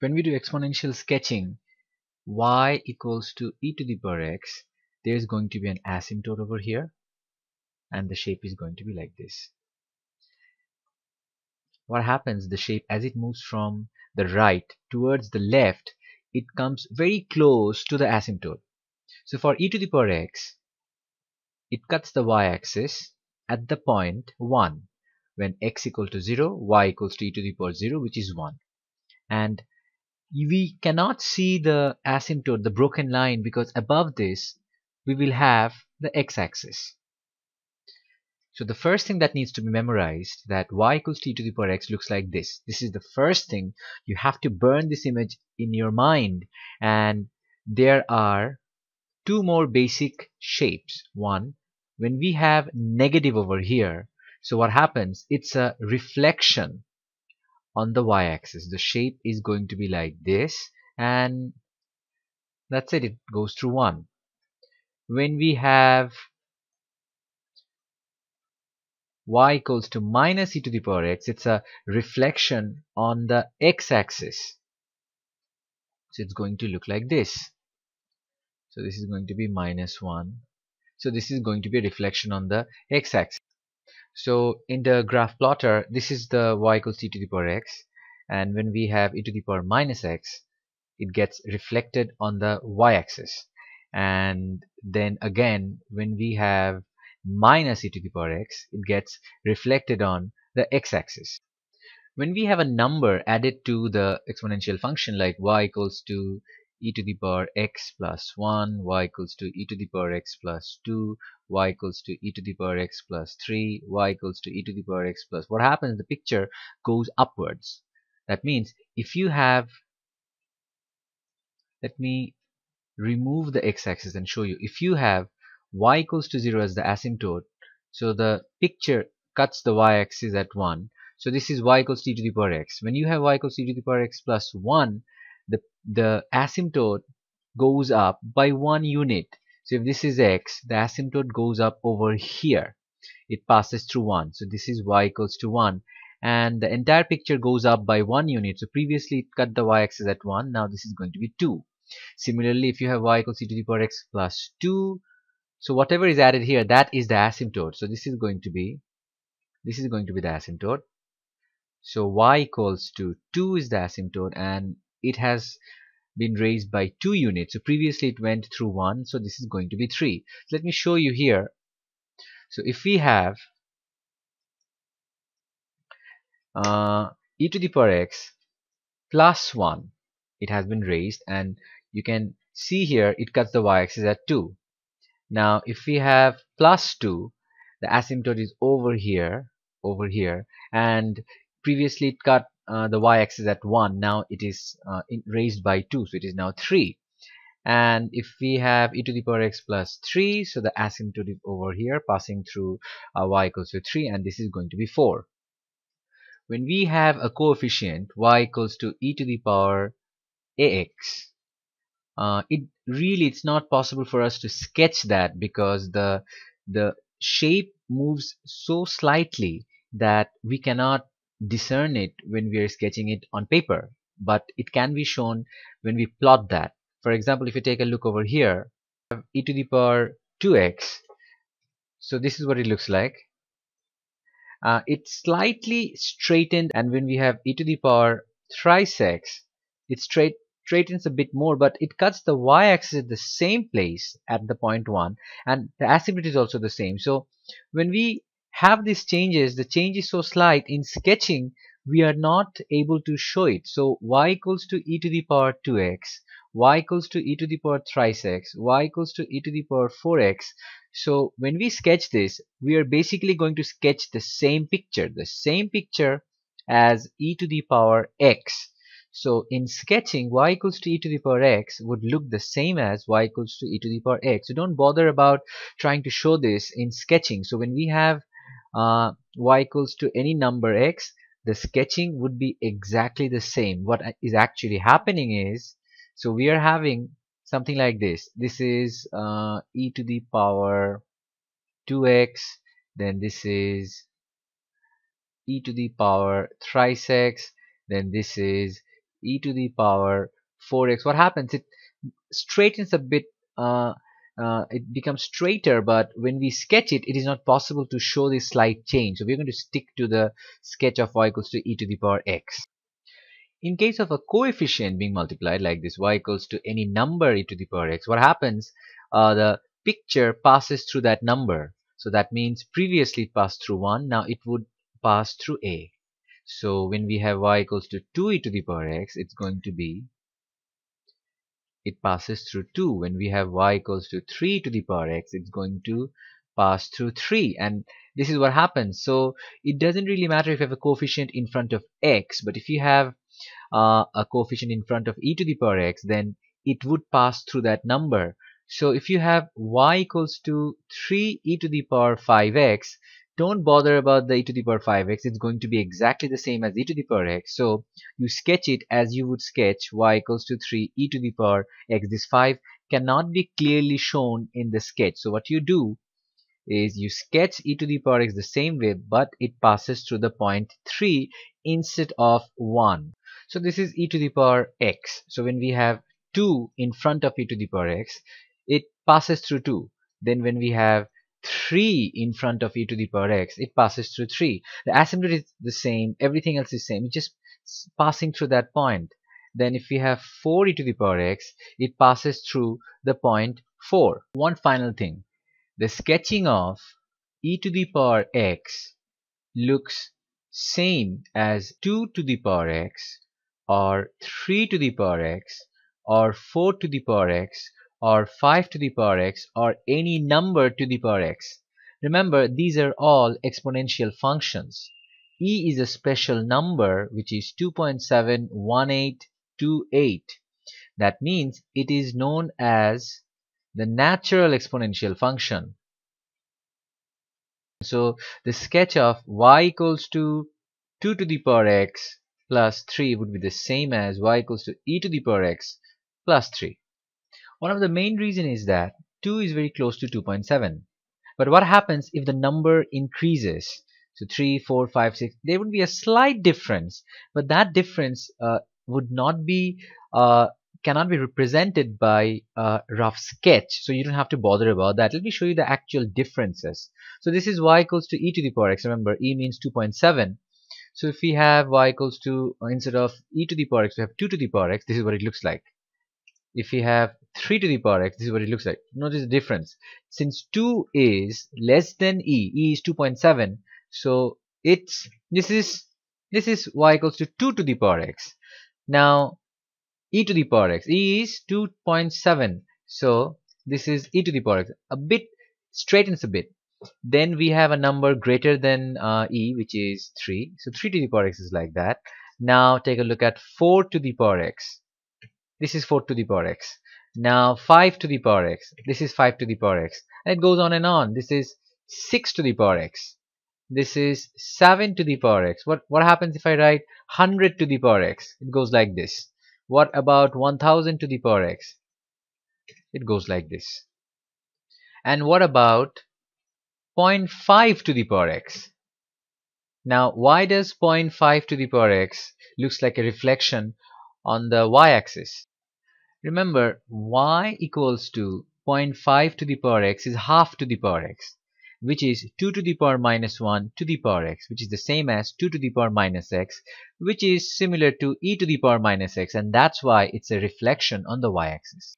When we do exponential sketching, y equals to e to the power x, there's going to be an asymptote over here, and the shape is going to be like this. What happens, the shape, as it moves from the right towards the left, it comes very close to the asymptote. So for e to the power x, it cuts the y-axis at the point 1, when x equal to 0, y equals to e to the power 0, which is 1. And we cannot see the asymptote, the broken line, because above this we will have the x-axis. So the first thing that needs to be memorized, that y equals to e to the power x looks like this. This is the first thing. You have to burn this image in your mind. And there are two more basic shapes. One, when we have negative over here, so what happens? It's a reflection on the y-axis. The shape is going to be like this, and that's it. It goes through 1. When we have y equals to minus e to the power x, it's a reflection on the x-axis. So it's going to look like this. So this is going to be minus 1. So this is going to be a reflection on the x-axis. So in the graph plotter, this is the y equals to e to the power x, and when we have e to the power minus x, it gets reflected on the y-axis. And then again, when we have minus e to the power x, it gets reflected on the x-axis. When we have a number added to the exponential function, like y equals to e to the power x plus 1, y equals to e to the power x plus 2, y equals to e to the power x plus 3, y equals to e to the power x plus, what happens? The picture goes upwards. That means if you have, let me remove the x-axis and show you. If you have y equals to 0 as the asymptote, so the picture cuts the y-axis at 1. So this is y equals to e to the power x. When you have y equals to e to the power x plus 1, the asymptote goes up by 1 unit. So if this is x, the asymptote goes up over here. It passes through 1. So this is y equals to 1. And the entire picture goes up by 1 unit. So previously it cut the y-axis at 1. Now this is going to be 2. Similarly, if you have y equals to e to the power x plus 2, so whatever is added here, that is the asymptote. So this is going to be the asymptote. So y equals to 2 is the asymptote, and it has been raised by 2 units. So previously it went through 1, so this is going to be 3. So let me show you here. So if we have e to the power x plus 1, it has been raised, and you can see here it cuts the y-axis at 2. Now if we have plus 2, the asymptote is over here, and previously it cut the y-axis at 1. Now it is raised by 2, so it is now 3. And if we have e to the power x plus 3, so the asymptote is over here, passing through y equals to 3, and this is going to be 4. When we have a coefficient y equals to e to the power ax, it's not possible for us to sketch that, because the shape moves so slightly that we cannot discern it when we are sketching it on paper, but it can be shown when we plot that. For example, if you take a look over here, e to the power 2x, so this is what it looks like. It's slightly straightened, and when we have e to the power thrice x, it straightens a bit more, but it cuts the y-axis at the same place at the point 1, and the asymptote is also the same. So when we have these changes, the change is so slight, in sketching we are not able to show it. So y equals to e to the power 2x, y equals to e to the power thrice x, y equals to e to the power 4x. So when we sketch this, we are basically going to sketch the same picture as e to the power x. So in sketching, y equals to e to the power x would look the same as y equals to e to the power x. So don't bother about trying to show this in sketching. So when we have y equals to any number x, the sketching would be exactly the same. What is actually happening is, so we are having something like this. This is e to the power 2x, then this is e to the power thrice x, then this is e to the power 4x. What happens? It straightens a bit, it becomes straighter, but when we sketch it, it is not possible to show this slight change. So we're going to stick to the sketch of y equals to e to the power x. In case of a coefficient being multiplied like this, y equals to any number e to the power x, what happens? The picture passes through that number. So that means previously it passed through 1, now it would pass through a. So when we have y equals to 2 e to the power x, it's going to be, it passes through 2. When we have y equals to 3 to the power x, it's going to pass through 3. And this is what happens. So it doesn't really matter if you have a coefficient in front of x, but if you have a coefficient in front of e to the power x, then it would pass through that number. So if you have y equals to 3 e to the power 5x, don't bother about the e to the power 5x. It's going to be exactly the same as e to the power x. So you sketch it as you would sketch y equals to 3 e to the power x. This 5 cannot be clearly shown in the sketch. So what you do is you sketch e to the power x the same way, but it passes through the point 3 instead of 1. So this is e to the power x. So when we have 2 in front of e to the power x, it passes through 2. Then when we have 3 in front of e to the power x, it passes through 3. The asymptote is the same, everything else is same, it's just passing through that point. Then if we have 4 e to the power x, it passes through the point 4. One final thing, the sketching of e to the power x looks same as 2 to the power x, or 3 to the power x, or 4 to the power x, or 5 to the power x, or any number to the power x. Remember, these are all exponential functions. E is a special number which is 2.71828. That means it is known as the natural exponential function. So the sketch of y equals to 2 to the power x plus 3 would be the same as y equals to e to the power x plus 3. One of the main reason is that 2 is very close to 2.7. But what happens if the number increases? So 3, 4, 5, 6, there would be a slight difference, but that difference would not be cannot be represented by a rough sketch. So you don't have to bother about that. Let me show you the actual differences. So this is y equals to e to the power x. Remember, e means 2.7. So if we have y equals to, instead of e to the power x, we have 2 to the power x. This is what it looks like. If we have 3 to the power x, this is what it looks like. Notice the difference. Since 2 is less than e is 2.7, so this is y equals to 2 to the power x. Now e to the power x, e is 2.7, so this is e to the power x. A bit straightens a bit. Then we have a number greater than e, which is 3. So 3 to the power x is like that. Now take a look at 4 to the power x. This is 4 to the power x. Now 5 to the power x. This is 5 to the power x. And it goes on and on. This is 6 to the power x. This is 7 to the power x. What happens if I write 100 to the power x? It goes like this. What about 1000 to the power x? It goes like this. And what about 0.5 to the power x? Now why does 0.5 to the power x looks like a reflection on the y-axis? Remember, y equals to 0.5 to the power x is half to the power x, which is 2 to the power minus 1 to the power x, which is the same as 2 to the power minus x, which is similar to e to the power minus x, and that's why it's a reflection on the y-axis.